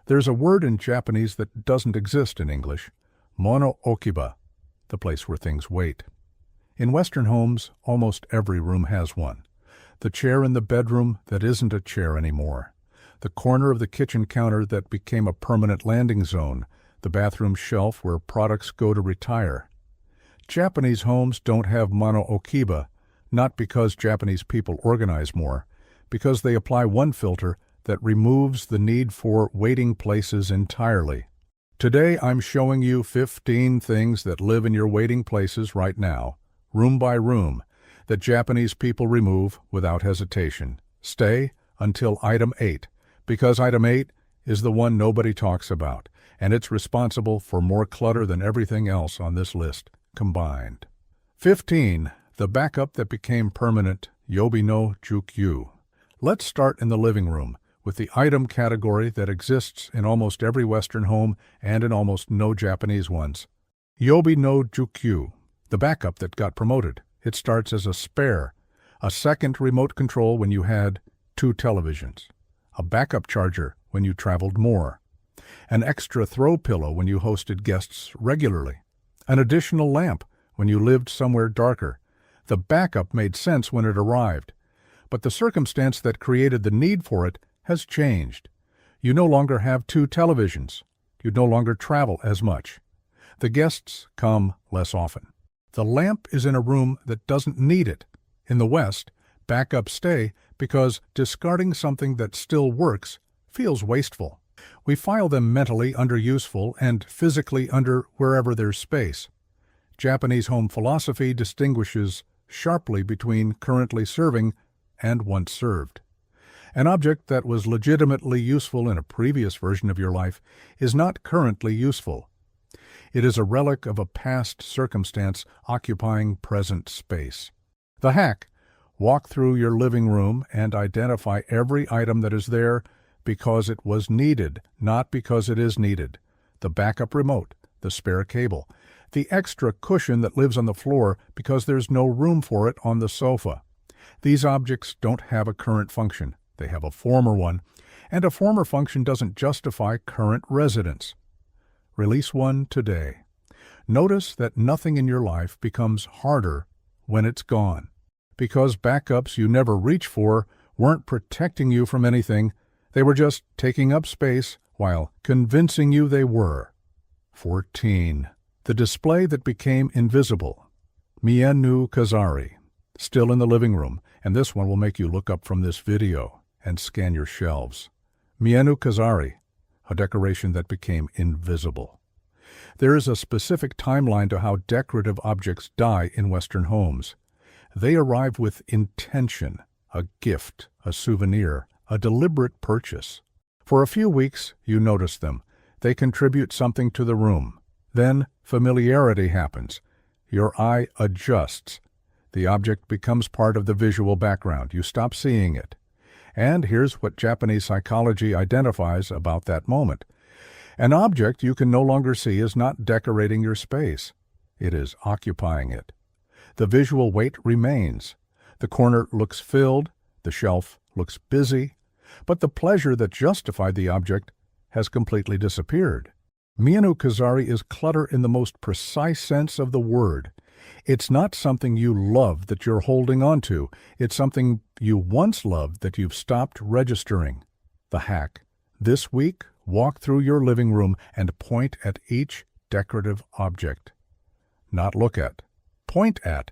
There's a word in Japanese that doesn't exist in English, Mono-okiba, the place where things wait. In Western homes, almost every room has one. The chair in the bedroom that isn't a chair anymore. The corner of the kitchen counter that became a permanent landing zone. The bathroom shelf where products go to retire. Japanese homes don't have Mono-okiba, not because Japanese people organize more, because they apply one filter that removes the need for waiting places entirely. Today I'm showing you 15 things that live in your waiting places right now, room by room, that Japanese people remove without hesitation. Stay until item 8, because item 8 is the one nobody talks about, and it's responsible for more clutter than everything else on this list combined. 15. The backup that became permanent, yobi no jukyu. Let's start in the living room with the item category that exists in almost every Western home and in almost no Japanese ones. Yobi no jukyu, the backup that got promoted. It starts as a spare, a second remote control when you had 2 televisions, a backup charger when you traveled more, an extra throw pillow when you hosted guests regularly, an additional lamp when you lived somewhere darker. The backup made sense when it arrived, but the circumstance that created the need for it has changed. You no longer have 2 televisions. You no longer travel as much. The guests come less often. The lamp is in a room that doesn't need it. In the West, backups stay because discarding something that still works feels wasteful. We file them mentally under useful and physically under wherever there's space. Japanese home philosophy distinguishes sharply between currently serving and once served. An object that was legitimately useful in a previous version of your life is not currently useful. It is a relic of a past circumstance occupying present space. The hack: walk through your living room and identify every item that is there because it was needed, not because it is needed. The backup remote, the spare cable, the extra cushion that lives on the floor because there's no room for it on the sofa. These objects don't have a current function. They have a former one, and a former function doesn't justify current residence. Release one today. Notice that nothing in your life becomes harder when it's gone, because backups you never reach for weren't protecting you from anything. They were just taking up space while convincing you they were. 14. The display that became invisible. Mienu Kazari. Still in the living room, and this one will make you look up from this video and scan your shelves. Mienu Kazari, a decoration that became invisible. There is a specific timeline to how decorative objects die in Western homes. They arrive with intention, a gift, a souvenir, a deliberate purchase. For a few weeks, you notice them. They contribute something to the room. Then familiarity happens. Your eye adjusts. The object becomes part of the visual background. You stop seeing it. And here's what Japanese psychology identifies about that moment. An object you can no longer see is not decorating your space. It is occupying it. The visual weight remains. The corner looks filled. The shelf looks busy. But the pleasure that justified the object has completely disappeared. Mienu Kazari is clutter in the most precise sense of the word. It's not something you love that you're holding on to. It's something you once loved that you've stopped registering. The hack: this week, walk through your living room and point at each decorative object. Not look at. Point at,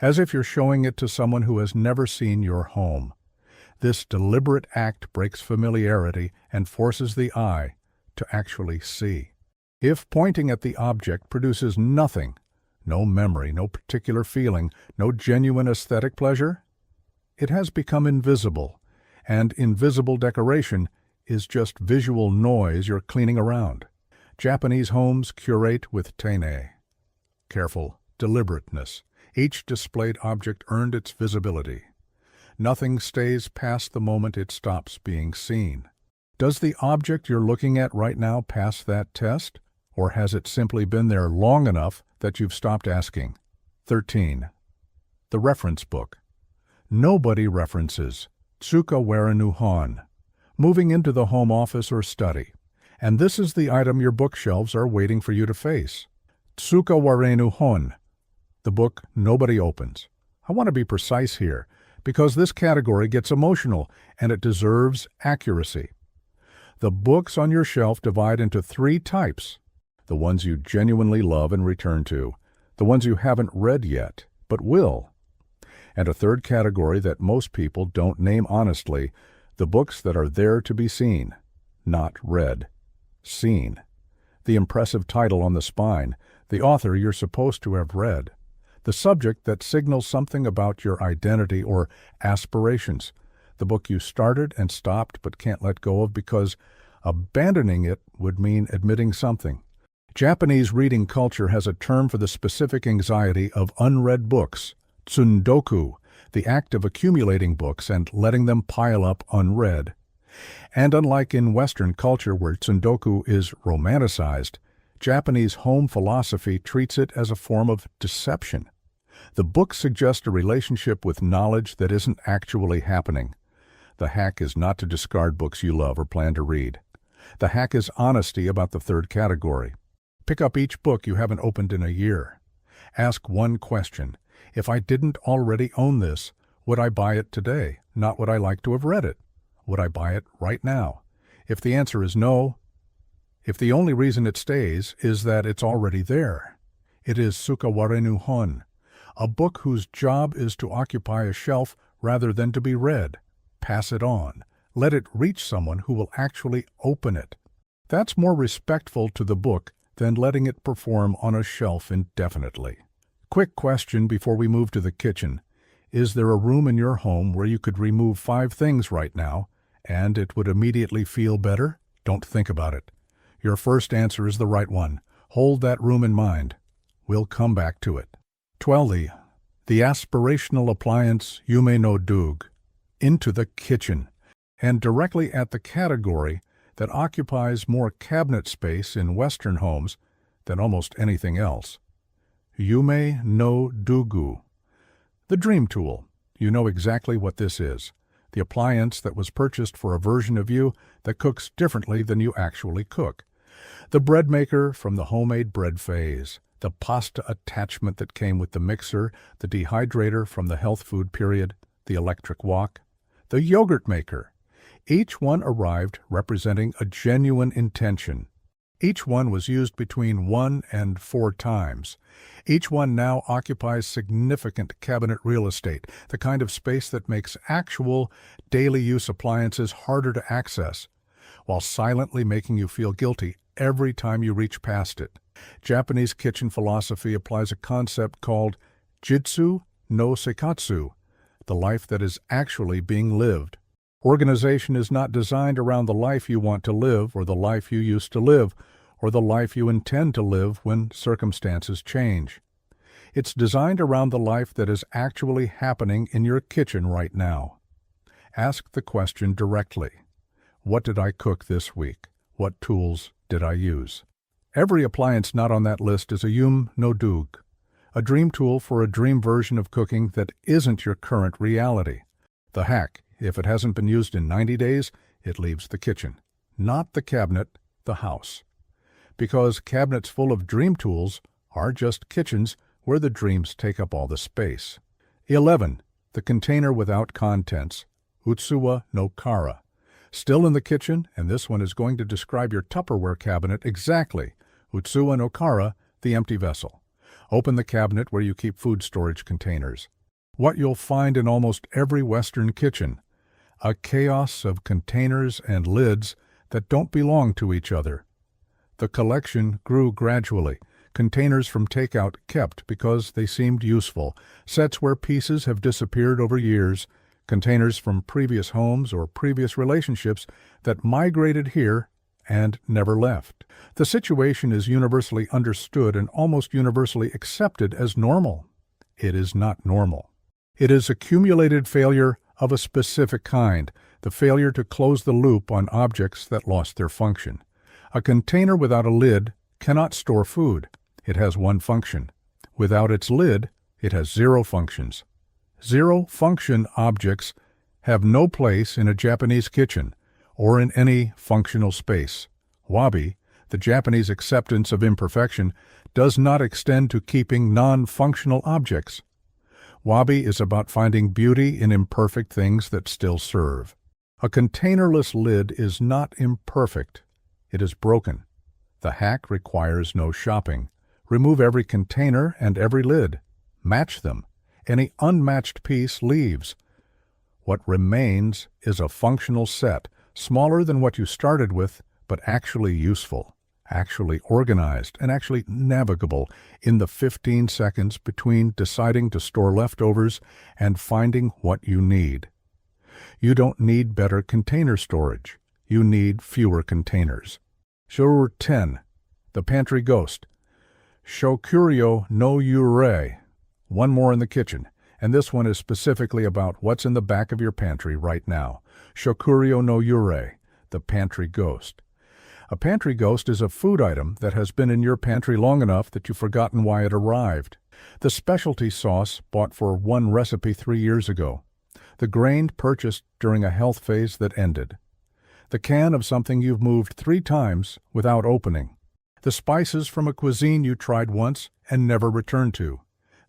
as if you're showing it to someone who has never seen your home. This deliberate act breaks familiarity and forces the eye to actually see. If pointing at the object produces nothing, no memory, no particular feeling, no genuine aesthetic pleasure, it has become invisible, and invisible decoration is just visual noise you're cleaning around. Japanese homes curate with tene, careful deliberateness. Each displayed object earned its visibility. Nothing stays past the moment it stops being seen. Does the object you're looking at right now pass that test? Or has it simply been there long enough that you've stopped asking? 13. The reference book. Nobody references. Tsuka Wara nu hon. Moving into the home office or study. And this is the item your bookshelves are waiting for you to face. Tsuka warenu hon, the book nobody opens. I want to be precise here, because this category gets emotional, and it deserves accuracy. The books on your shelf divide into 3 types: the ones you genuinely love and return to, the ones you haven't read yet, but will, and a third category that most people don't name honestly, the books that are there to be seen, not read. Seen. The impressive title on the spine, the author you're supposed to have read, the subject that signals something about your identity or aspirations, the book you started and stopped but can't let go of because abandoning it would mean admitting something. Japanese reading culture has a term for the specific anxiety of unread books, tsundoku, the act of accumulating books and letting them pile up unread. And unlike in Western culture where tsundoku is romanticized, Japanese home philosophy treats it as a form of deception. The books suggest a relationship with knowledge that isn't actually happening. The hack is not to discard books you love or plan to read. The hack is honesty about the third category. Pick up each book you haven't opened in a year. Ask one question. If I didn't already own this, would I buy it today? Not would I like to have read it? Would I buy it right now? If the answer is no, if the only reason it stays is that it's already there, it is Tsuka warenu hon, a book whose job is to occupy a shelf rather than to be read. Pass it on. Let it reach someone who will actually open it. That's more respectful to the book than letting it perform on a shelf indefinitely. Quick question before we move to the kitchen. Is there a room in your home where you could remove 5 things right now, and it would immediately feel better? Don't think about it. Your first answer is the right one. Hold that room in mind. We'll come back to it. 12. The aspirational appliance Yume no Doug. Into the kitchen, and directly at the category that occupies more cabinet space in Western homes than almost anything else. Yume no Dugu. The dream tool. You know exactly what this is. The appliance that was purchased for a version of you that cooks differently than you actually cook. The bread maker from the homemade bread phase. The pasta attachment that came with the mixer, the dehydrator from the health food period, the electric wok. The yogurt maker. Each one arrived representing a genuine intention. Each one was used between 1 and 4 times. Each one now occupies significant cabinet real estate, the kind of space that makes actual daily use appliances harder to access, while silently making you feel guilty every time you reach past it. Japanese kitchen philosophy applies a concept called jitsu no sekatsu, the life that is actually being lived. Organization is not designed around the life you want to live or the life you used to live or the life you intend to live when circumstances change. It's designed around the life that is actually happening in your kitchen right now. Ask the question directly. What did I cook this week? What tools did I use? Every appliance not on that list is a Yume no Doug, a dream tool for a dream version of cooking that isn't your current reality. The hack: if it hasn't been used in 90 days, it leaves the kitchen. Not the cabinet, the house. Because cabinets full of dream tools are just kitchens where the dreams take up all the space. 11. The container without contents. Utsuwa no kara. Still in the kitchen, and this one is going to describe your Tupperware cabinet exactly. Utsuwa no kara, the empty vessel. Open the cabinet where you keep food storage containers. What you'll find in almost every Western kitchen: a chaos of containers and lids that don't belong to each other. The collection grew gradually. Containers from takeout kept because they seemed useful. Sets where pieces have disappeared over years. Containers from previous homes or previous relationships that migrated here and never left. The situation is universally understood and almost universally accepted as normal. It is not normal. It is accumulated failure of a specific kind, the failure to close the loop on objects that lost their function. A container without a lid cannot store food. It has one function. Without its lid, it has 0 functions. 0-function objects have no place in a Japanese kitchen or in any functional space. Wabi, the Japanese acceptance of imperfection, does not extend to keeping non-functional objects. Wabi is about finding beauty in imperfect things that still serve. A containerless lid is not imperfect. It is broken. The hack requires no shopping. Remove every container and every lid. Match them. Any unmatched piece leaves. What remains is a functional set, smaller than what you started with, but actually useful, actually organized, and actually navigable in the 15 seconds between deciding to store leftovers and finding what you need. You don't need better container storage. You need fewer containers. Shuru 10. The Pantry Ghost. Shokuryo no Yurei. One more in the kitchen, and this one is specifically about what's in the back of your pantry right now. Shokuryo no Yurei, the Pantry Ghost. A pantry ghost is a food item that has been in your pantry long enough that you've forgotten why it arrived. The specialty sauce bought for one recipe 3 years ago. The grain purchased during a health phase that ended. The can of something you've moved 3 times without opening. The spices from a cuisine you tried once and never returned to.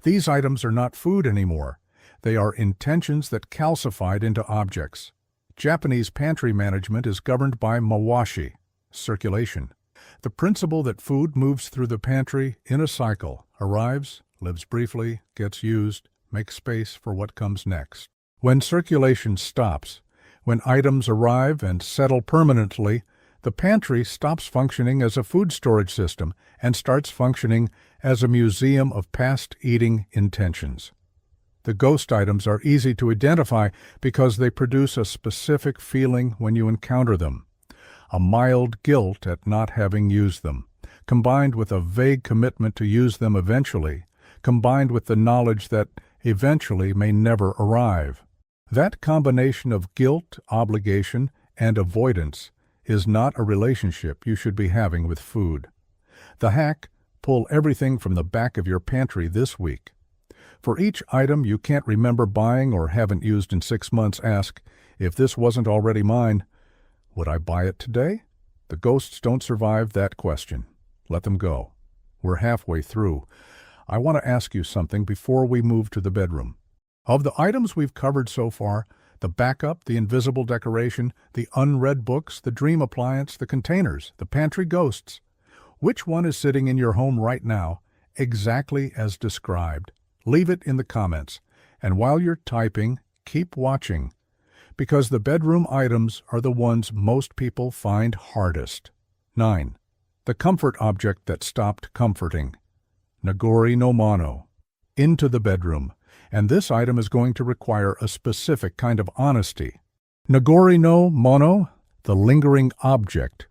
These items are not food anymore. They are intentions that calcified into objects. Japanese pantry management is governed by mawashi, circulation. The principle that food moves through the pantry in a cycle, arrives, lives briefly, gets used, makes space for what comes next. When circulation stops, when items arrive and settle permanently, the pantry stops functioning as a food storage system and starts functioning as a museum of past eating intentions. The ghost items are easy to identify because they produce a specific feeling when you encounter them. A mild guilt at not having used them, combined with a vague commitment to use them eventually, combined with the knowledge that eventually may never arrive. That combination of guilt, obligation, and avoidance is not a relationship you should be having with food. The hack: pull everything from the back of your pantry this week. For each item you can't remember buying or haven't used in 6 months, ask, if this wasn't already mine, would I buy it today? The ghosts don't survive that question. Let them go. We're halfway through. I want to ask you something before we move to the bedroom. Of the items we've covered so far, the backup, the invisible decoration, the unread books, the dream appliance, the containers, the pantry ghosts, which one is sitting in your home right now, exactly as described? Leave it in the comments. And while you're typing, keep watching, because the bedroom items are the ones most people find hardest. 9. The comfort object that stopped comforting. Nagori no mono. Into the bedroom. And this item is going to require a specific kind of honesty. Nagori no mono, the lingering object.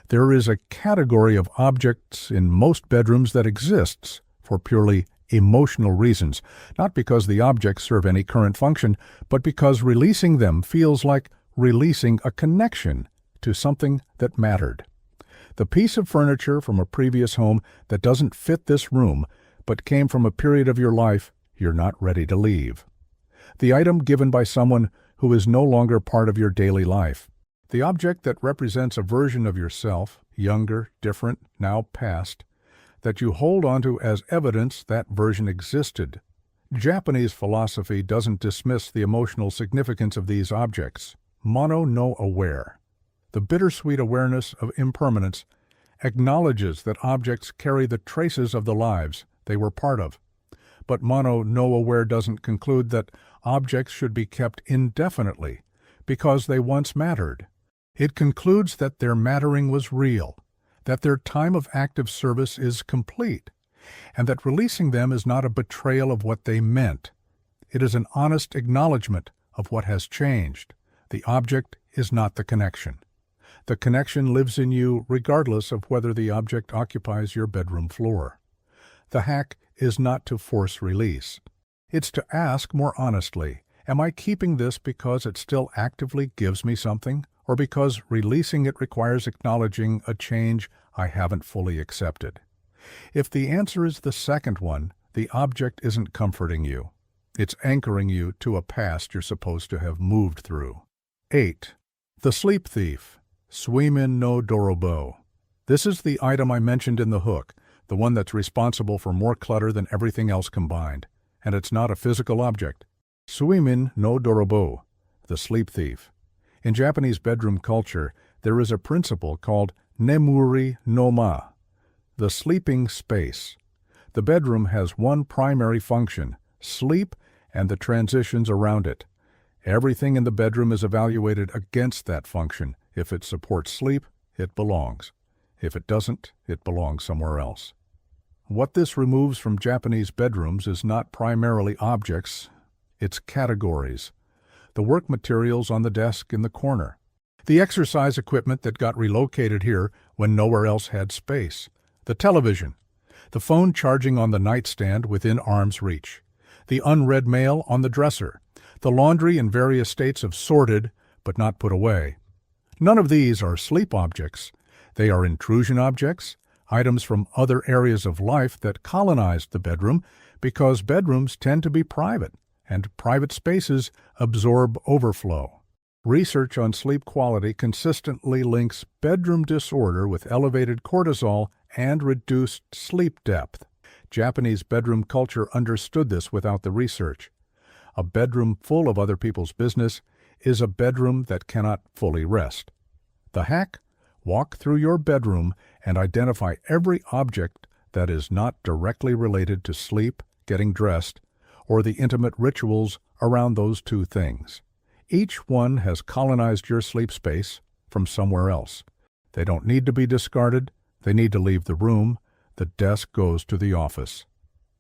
There is a category of objects in most bedrooms that exists for purely emotional reasons, not because the objects serve any current function, but because releasing them feels like releasing a connection to something that mattered. The piece of furniture from a previous home that doesn't fit this room, but came from a period of your life you're not ready to leave. The item given by someone who is no longer part of your daily life. The object that represents a version of yourself, younger, different, now past, that you hold onto as evidence that version existed. Japanese philosophy doesn't dismiss the emotional significance of these objects. Mono no aware. The bittersweet awareness of impermanence acknowledges that objects carry the traces of the lives they were part of. But Mono no aware doesn't conclude that objects should be kept indefinitely because they once mattered. It concludes that their mattering was real, that their time of active service is complete, and that releasing them is not a betrayal of what they meant. It is an honest acknowledgement of what has changed. The object is not the connection. The connection lives in you regardless of whether the object occupies your bedroom floor. The hack is not to force release. It's to ask more honestly, am I keeping this because it still actively gives me something, or because releasing it requires acknowledging a change I haven't fully accepted? If the answer is the second one, the object isn't comforting you. It's anchoring you to a past you're supposed to have moved through. 8. The sleep thief. Suimin no Dorobo. This is the item I mentioned in the hook, the one that's responsible for more clutter than everything else combined. And it's not a physical object. Suimin no Dorobo, the sleep thief. In Japanese bedroom culture, there is a principle called nemuri no ma, the sleeping space. The bedroom has one primary function, sleep and the transitions around it. Everything in the bedroom is evaluated against that function. If it supports sleep, it belongs. If it doesn't, it belongs somewhere else. What this removes from Japanese bedrooms is not primarily objects, it's categories. The work materials on the desk in the corner. The exercise equipment that got relocated here when nowhere else had space. The television. The phone charging on the nightstand within arm's reach. The unread mail on the dresser. The laundry in various states of sorted but not put away. None of these are sleep objects. They are intrusion objects, items from other areas of life that colonized the bedroom because bedrooms tend to be private, and private spaces absorb overflow. Research on sleep quality consistently links bedroom disorder with elevated cortisol and reduced sleep depth. Japanese bedroom culture understood this without the research. A bedroom full of other people's business is a bedroom that cannot fully rest. The hack? Walk through your bedroom and identify every object that is not directly related to sleep, getting dressed, or the intimate rituals around those two things. Each one has colonized your sleep space from somewhere else. They don't need to be discarded. They need to leave the room. The desk goes to the office.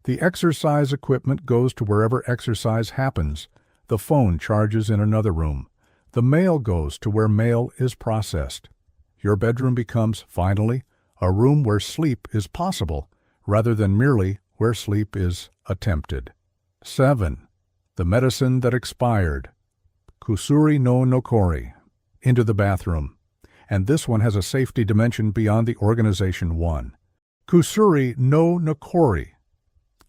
The exercise equipment goes to wherever exercise happens. The phone charges in another room. The mail goes to where mail is processed. Your bedroom becomes, finally, a room where sleep is possible, rather than merely where sleep is attempted. 7. The medicine that expired. Kusuri no nokori. Into the bathroom. And this one has a safety dimension beyond the organization one. Kusuri no nokori.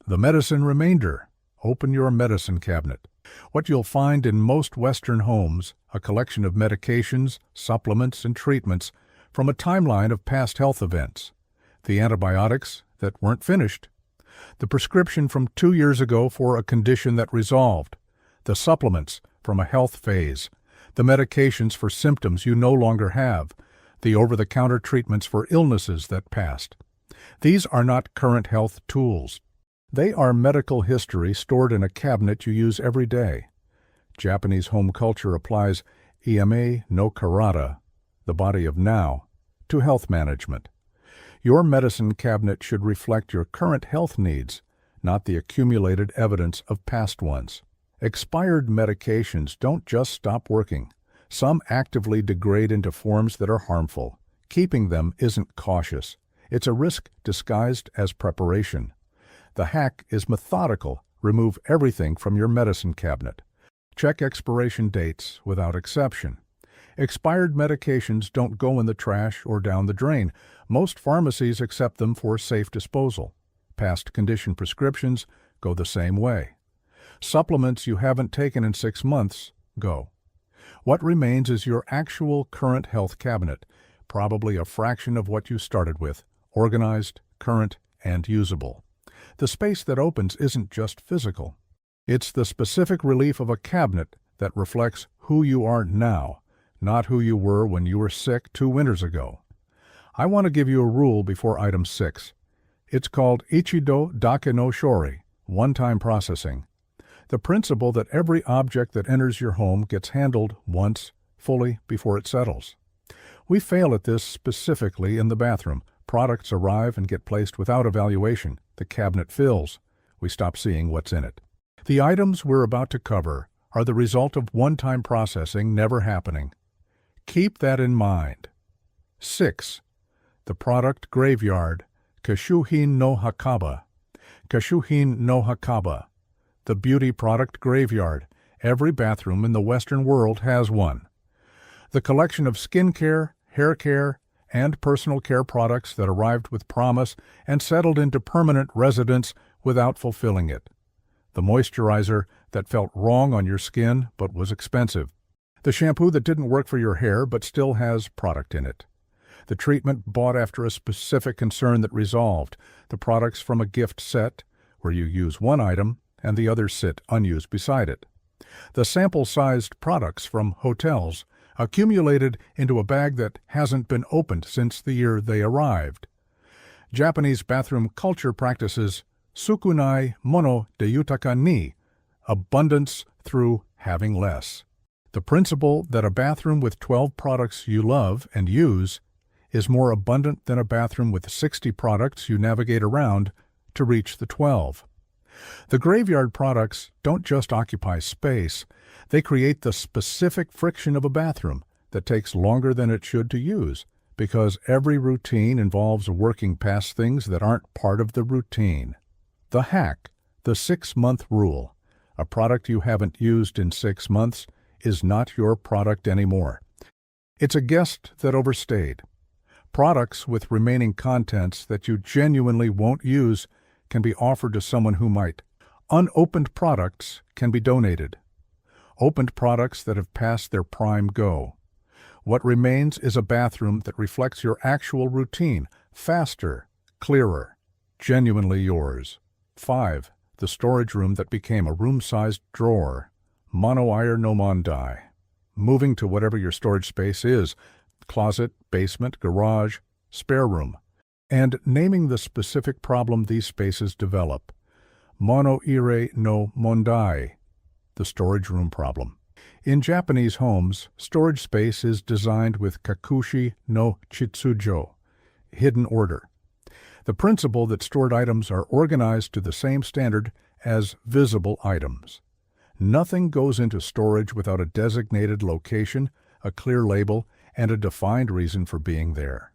The medicine remainder. Open your medicine cabinet. What you'll find in most Western homes, a collection of medications, supplements, and treatments from a timeline of past health events. The antibiotics that weren't finished. The prescription from 2 years ago for a condition that resolved. The supplements from a health phase. The medications for symptoms you no longer have. The over-the-counter treatments for illnesses that passed. These are not current health tools. They are medical history stored in a cabinet you use every day. Japanese home culture applies Iame no Karata, the body of now, to health management. Your medicine cabinet should reflect your current health needs, not the accumulated evidence of past ones. Expired medications don't just stop working. Some actively degrade into forms that are harmful. Keeping them isn't cautious. It's a risk disguised as preparation. The hack is methodical. Remove everything from your medicine cabinet. Check expiration dates without exception. Expired medications don't go in the trash or down the drain. Most pharmacies accept them for safe disposal. Past condition prescriptions go the same way. Supplements you haven't taken in 6 months go. What remains is your actual current health cabinet, probably a fraction of what you started with, organized, current, and usable. The space that opens isn't just physical. It's the specific relief of a cabinet that reflects who you are now, not who you were when you were sick 2 winters ago. I want to give you a rule before item 6. It's called Ichido Dake no Shori, one-time processing. The principle that every object that enters your home gets handled once, fully, before it settles. We fail at this specifically in the bathroom. Products arrive and get placed without evaluation. The cabinet fills. We stop seeing what's in it. The items we're about to cover are the result of one-time processing never happening. Keep that in mind. 6. The product graveyard, Kashuhin no Hakaba. Kashuhin no Hakaba. The beauty product graveyard. Every bathroom in the Western world has one. The collection of skincare, hair care, and personal care products that arrived with promise and settled into permanent residence without fulfilling it. The moisturizer that felt wrong on your skin but was expensive. The shampoo that didn't work for your hair but still has product in it. The treatment bought after a specific concern that resolved. The products from a gift set, where you use one item and the others sit unused beside it. The sample-sized products from hotels, accumulated into a bag that hasn't been opened since the year they arrived. Japanese bathroom culture practices sukunai mono de yutaka ni, abundance through having less. The principle that a bathroom with 12 products you love and use is more abundant than a bathroom with 60 products you navigate around to reach the 12. The graveyard products don't just occupy space, they create the specific friction of a bathroom that takes longer than it should to use, because every routine involves working past things that aren't part of the routine. The hack, the 6-month rule. A product you haven't used in 6 months is not your product anymore. It's a guest that overstayed. Products with remaining contents that you genuinely won't use can be offered to someone who might. Unopened products can be donated. Opened products that have passed their prime go. What remains is a bathroom that reflects your actual routine, faster, clearer, genuinely yours. 5. The storage room that became a room-sized drawer. Monoiba no mondai. Moving to whatever your storage space is, closet, basement, garage, spare room, and naming the specific problem these spaces develop. Monoiba no mondai, the storage room problem. In Japanese homes, storage space is designed with kakushi no chitsujo, hidden order. The principle that stored items are organized to the same standard as visible items. Nothing goes into storage without a designated location, a clear label, and a defined reason for being there.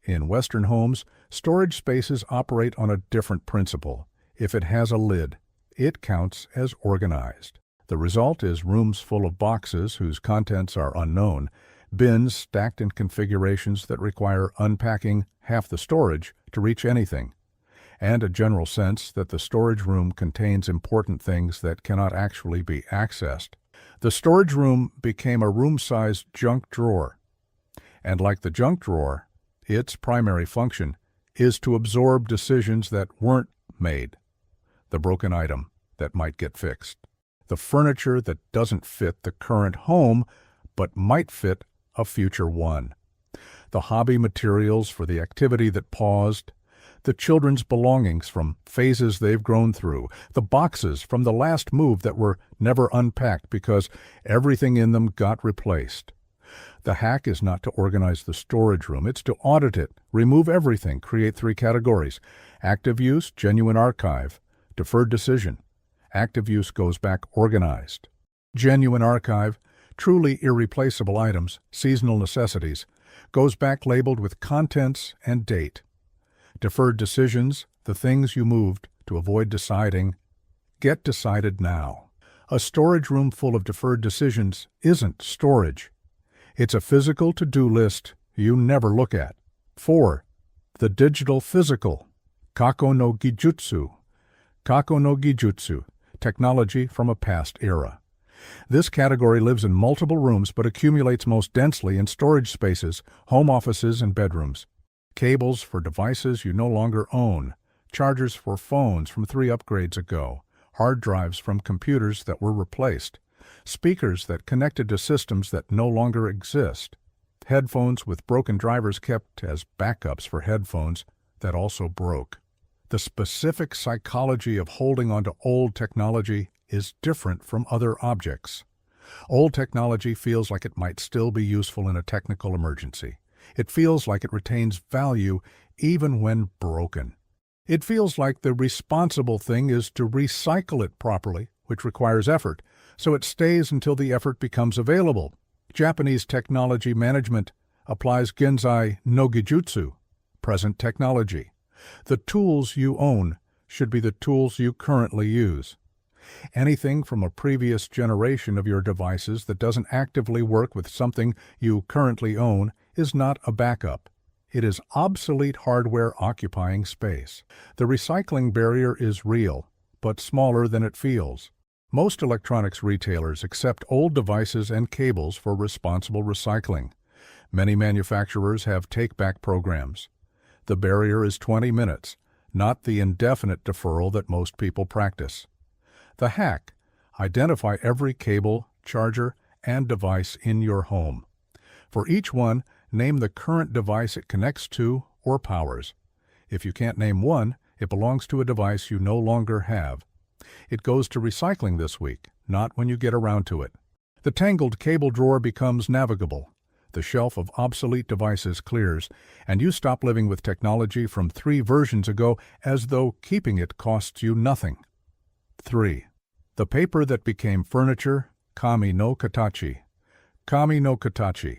In Western homes, storage spaces operate on a different principle. If it has a lid, it counts as organized. The result is rooms full of boxes whose contents are unknown, bins stacked in configurations that require unpacking half the storage to reach anything, and a general sense that the storage room contains important things that cannot actually be accessed. The storage room became a room-sized junk drawer, and like the junk drawer, its primary function is to absorb decisions that weren't made, the broken item that might get fixed, the furniture that doesn't fit the current home but might fit a future one, the hobby materials for the activity that paused, the children's belongings from phases they've grown through, the boxes from the last move that were never unpacked because everything in them got replaced. The hack is not to organize the storage room, it's to audit it, remove everything, create 3 categories. Active use, genuine archive. Deferred decision. Active use goes back organized. Genuine archive, truly irreplaceable items, seasonal necessities, goes back labeled with contents and date. Deferred decisions, the things you moved to avoid deciding, get decided now. A storage room full of deferred decisions isn't storage. It's a physical to-do list you never look at. 4. The digital physical. Kako no gijutsu. Kako no gijutsu, technology from a past era. This category lives in multiple rooms but accumulates most densely in storage spaces, home offices, and bedrooms. Cables for devices you no longer own, chargers for phones from 3 upgrades ago, hard drives from computers that were replaced, speakers that connected to systems that no longer exist, headphones with broken drivers kept as backups for headphones that also broke. The specific psychology of holding onto old technology is different from other objects. Old technology feels like it might still be useful in a technical emergency. It feels like it retains value even when broken. It feels like the responsible thing is to recycle it properly, which requires effort, so it stays until the effort becomes available. Japanese technology management applies Genzai no Gijutsu, present technology. The tools you own should be the tools you currently use. Anything from a previous generation of your devices that doesn't actively work with something you currently own is not a backup. It is obsolete hardware occupying space. The recycling barrier is real, but smaller than it feels. Most electronics retailers accept old devices and cables for responsible recycling. Many manufacturers have take-back programs. The barrier is 20 minutes, not the indefinite deferral that most people practice. The hack: identify every cable, charger, and device in your home. For each one, name the current device it connects to or powers. If you can't name one, it belongs to a device you no longer have. It goes to recycling this week, not when you get around to it. The tangled cable drawer becomes navigable. The shelf of obsolete devices clears, and you stop living with technology from 3 versions ago as though keeping it costs you nothing. 3. The paper that became furniture, kami no katachi. Kami no katachi.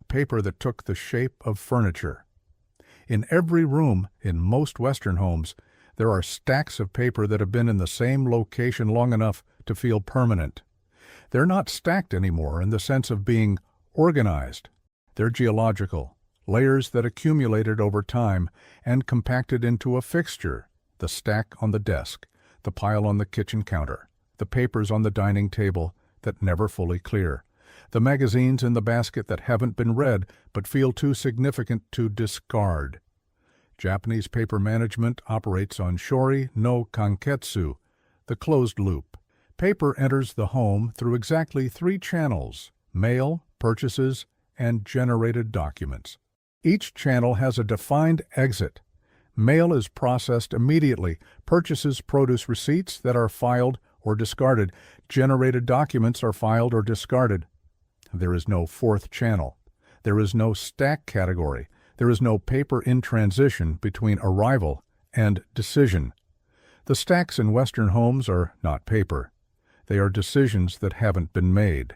Paper that took the shape of furniture. In every room, in most Western homes, there are stacks of paper that have been in the same location long enough to feel permanent. They're not stacked anymore in the sense of being organized. They're geological, layers that accumulated over time and compacted into a fixture: the stack on the desk, the pile on the kitchen counter, the papers on the dining table that never fully clear, the magazines in the basket that haven't been read but feel too significant to discard. Japanese paper management operates on shori no kanketsu, the closed loop. Paper enters the home through exactly 3 channels: mail, purchases, and generated documents. Each channel has a defined exit. Mail is processed immediately. Purchases produce receipts that are filed or discarded. Generated documents are filed or discarded. There is no 4th channel. There is no stack category. There is no paper in transition between arrival and decision. The stacks in Western homes are not paper. They are decisions that haven't been made.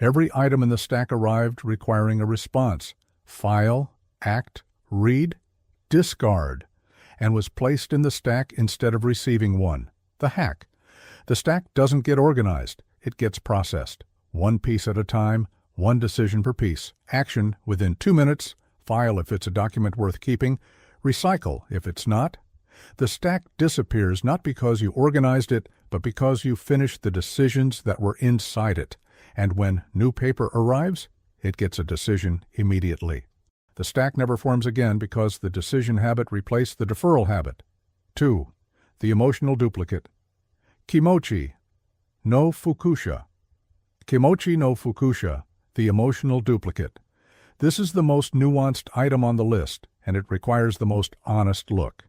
Every item in the stack arrived requiring a response: file, act, read, discard, and was placed in the stack instead of receiving one. The hack: the stack doesn't get organized, it gets processed. 1 piece at a time, 1 decision per piece. Action within 2 minutes, file if it's a document worth keeping, recycle if it's not. The stack disappears not because you organized it, but because you finished the decisions that were inside it. And when new paper arrives, it gets a decision immediately. The stack never forms again because the decision habit replaced the deferral habit. 2. The emotional duplicate. Kimochi no fukusha. Kimochi no fukusha, the emotional duplicate. This is the most nuanced item on the list, and it requires the most honest look.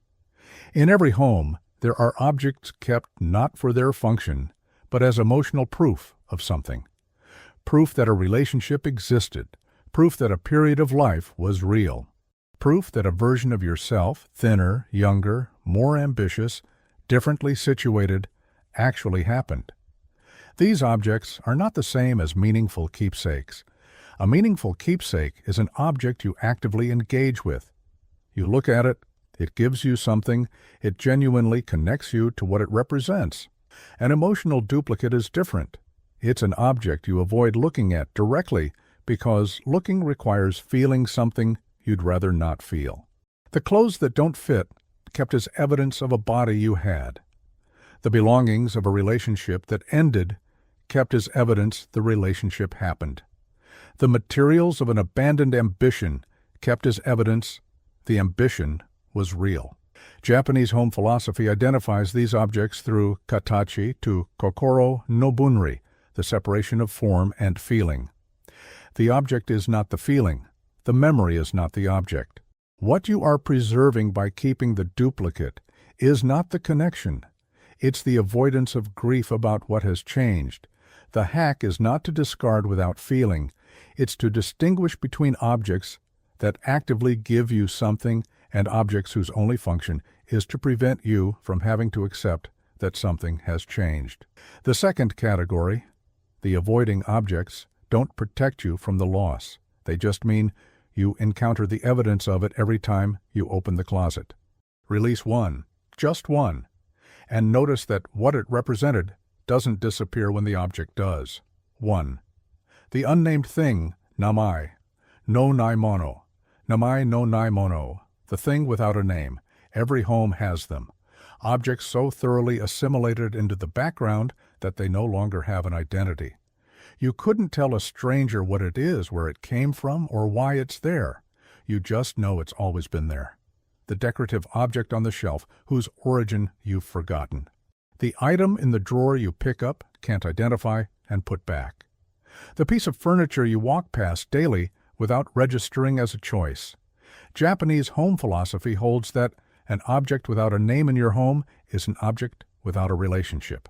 In every home, there are objects kept not for their function, but as emotional proof of something. Proof that a relationship existed. Proof that a period of life was real. Proof that a version of yourself, thinner, younger, more ambitious, differently situated, actually happened. These objects are not the same as meaningful keepsakes. A meaningful keepsake is an object you actively engage with. You look at it, it gives you something, it genuinely connects you to what it represents. An emotional duplicate is different. It's an object you avoid looking at directly because looking requires feeling something you'd rather not feel. The clothes that don't fit, kept as evidence of a body you had. The belongings of a relationship that ended, kept as evidence the relationship happened. The materials of an abandoned ambition, kept as evidence the ambition was real. Japanese home philosophy identifies these objects through katachi to kokoro no bunri, the separation of form and feeling. The object is not the feeling. The memory is not the object. What you are preserving by keeping the duplicate is not the connection. It's the avoidance of grief about what has changed. The hack is not to discard without feeling. It's to distinguish between objects that actively give you something and objects whose only function is to prevent you from having to accept that something has changed. The second category, the avoiding objects, don't protect you from the loss. They just mean you encounter the evidence of it every time you open the closet. Release one, just one, and notice that what it represented doesn't disappear when the object does. 1. The unnamed thing, namai, no nai mono. Namai no nai mono, the thing without a name. Every home has them. Objects so thoroughly assimilated into the background that they no longer have an identity. You couldn't tell a stranger what it is, where it came from, or why it's there. You just know it's always been there. The decorative object on the shelf whose origin you've forgotten. The item in the drawer you pick up, can't identify, and put back. The piece of furniture you walk past daily without registering as a choice. Japanese home philosophy holds that an object without a name in your home is an object without a relationship.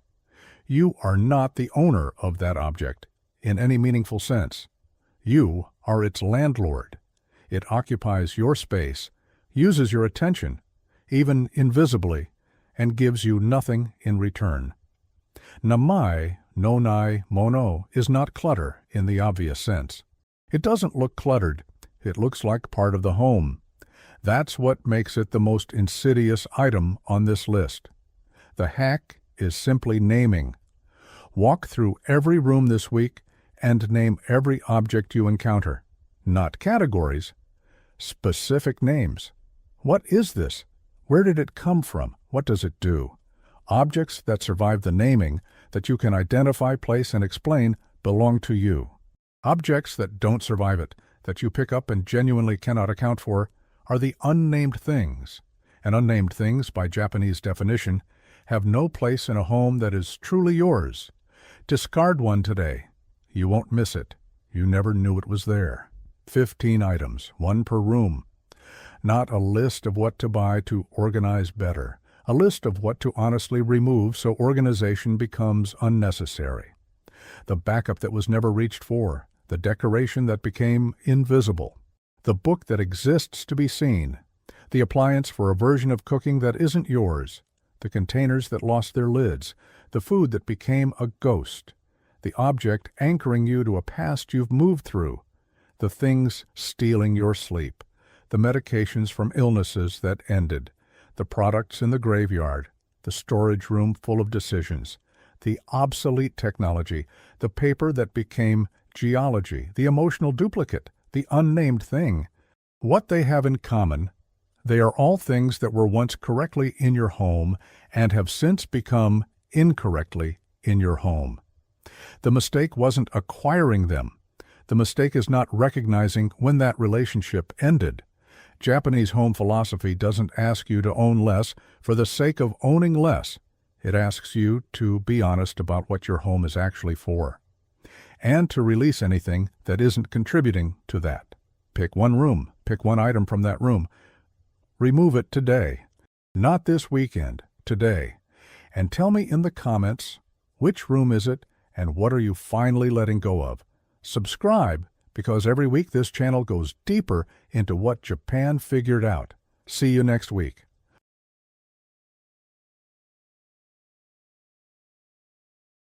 You are not the owner of that object in any meaningful sense. You are its landlord. It occupies your space, uses your attention, even invisibly, and gives you nothing in return. Namai, nonai, mono is not clutter in the obvious sense. It doesn't look cluttered. It looks like part of the home. That's what makes it the most insidious item on this list. The hack is simply naming. Walk through every room this week and name every object you encounter. Not categories, specific names. What is this? Where did it come from? What does it do? Objects that survive the naming, that you can identify, place, and explain, belong to you. Objects that don't survive it, that you pick up and genuinely cannot account for, are the unnamed things. And unnamed things, by Japanese definition, have no place in a home that is truly yours. Discard one today. You won't miss it. You never knew it was there. 15 items, 1 per room. Not a list of what to buy to organize better. A list of what to honestly remove so organization becomes unnecessary. The backup that was never reached for. The decoration that became invisible. The book that exists to be seen. The appliance for a version of cooking that isn't yours. The containers that lost their lids. The food that became a ghost. The object anchoring you to a past you've moved through. The things stealing your sleep. The medications from illnesses that ended. The products in the graveyard. The storage room full of decisions. The obsolete technology. The paper that became geology. The emotional duplicate. The unnamed thing. What they have in common: they are all things that were once correctly in your home and have since become incorrectly in your home. The mistake wasn't acquiring them. The mistake is not recognizing when that relationship ended. Japanese home philosophy doesn't ask you to own less for the sake of owning less. It asks you to be honest about what your home is actually for, and to release anything that isn't contributing to that. Pick one room, pick one item from that room. Remove it today. Not this weekend, today. And tell me in the comments, which room is it and what are you finally letting go of? Subscribe, because every week this channel goes deeper into what Japan figured out. See you next week.